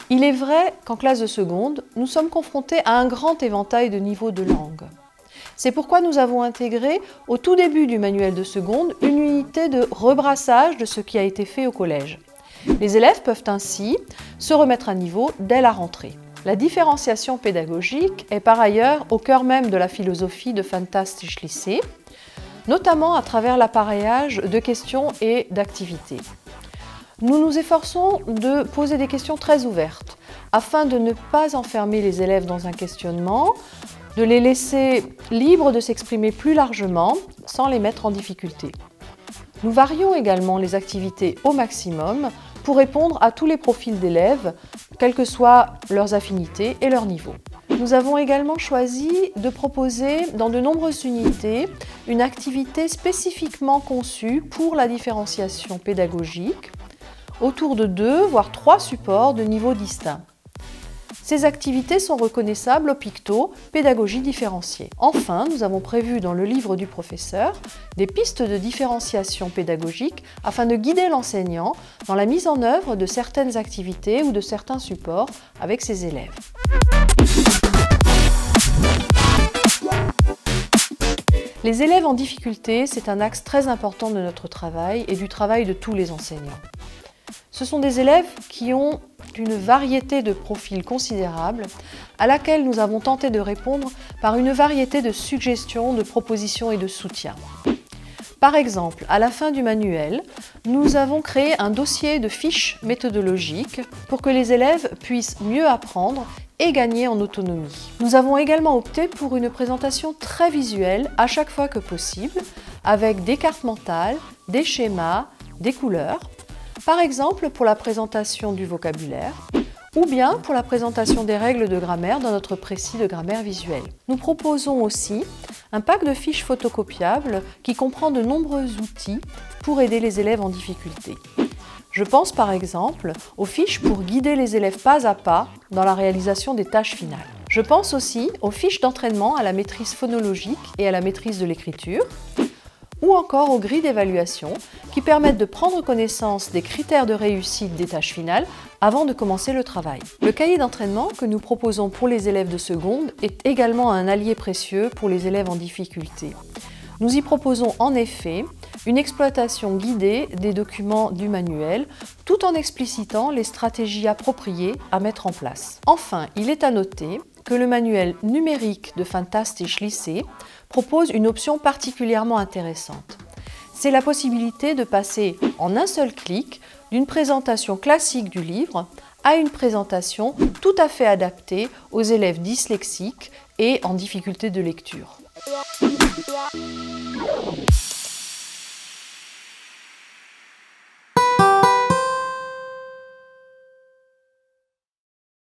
Il est vrai qu'en classe de seconde, nous sommes confrontés à un grand éventail de niveaux de langue. C'est pourquoi nous avons intégré, au tout début du manuel de seconde, une unité de rebrassage de ce qui a été fait au collège. Les élèves peuvent ainsi se remettre à niveau dès la rentrée. La différenciation pédagogique est par ailleurs au cœur même de la philosophie de Fantastisch Lycée, notamment à travers l'appareillage de questions et d'activités. Nous nous efforçons de poser des questions très ouvertes, afin de ne pas enfermer les élèves dans un questionnement, de les laisser libres de s'exprimer plus largement, sans les mettre en difficulté. Nous varions également les activités au maximum pour répondre à tous les profils d'élèves, quelles que soient leurs affinités et leur niveau. Nous avons également choisi de proposer dans de nombreuses unités une activité spécifiquement conçue pour la différenciation pédagogique, autour de 2 voire 3 supports de niveaux distincts. Ces activités sont reconnaissables au picto pédagogie différenciée. Enfin, nous avons prévu dans le livre du professeur des pistes de différenciation pédagogique afin de guider l'enseignant dans la mise en œuvre de certaines activités ou de certains supports avec ses élèves. Les élèves en difficulté, c'est un axe très important de notre travail et du travail de tous les enseignants. Ce sont des élèves qui ont une variété de profils considérables à laquelle nous avons tenté de répondre par une variété de suggestions, de propositions et de soutien. Par exemple, à la fin du manuel, nous avons créé un dossier de fiches méthodologiques pour que les élèves puissent mieux apprendre et gagner en autonomie. Nous avons également opté pour une présentation très visuelle à chaque fois que possible, avec des cartes mentales, des schémas, des couleurs, par exemple pour la présentation du vocabulaire, ou bien pour la présentation des règles de grammaire dans notre précis de grammaire visuelle. Nous proposons aussi un pack de fiches photocopiables qui comprend de nombreux outils pour aider les élèves en difficulté. Je pense par exemple aux fiches pour guider les élèves pas à pas dans la réalisation des tâches finales. Je pense aussi aux fiches d'entraînement à la maîtrise phonologique et à la maîtrise de l'écriture, ou encore aux grilles d'évaluation qui permettent de prendre connaissance des critères de réussite des tâches finales avant de commencer le travail. Le cahier d'entraînement que nous proposons pour les élèves de seconde est également un allié précieux pour les élèves en difficulté. Nous y proposons en effet une exploitation guidée des documents du manuel, tout en explicitant les stratégies appropriées à mettre en place. Enfin, il est à noter que le manuel numérique de Fantastisch Lycée propose une option particulièrement intéressante. C'est la possibilité de passer en un seul clic d'une présentation classique du livre à une présentation tout à fait adaptée aux élèves dyslexiques et en difficulté de lecture.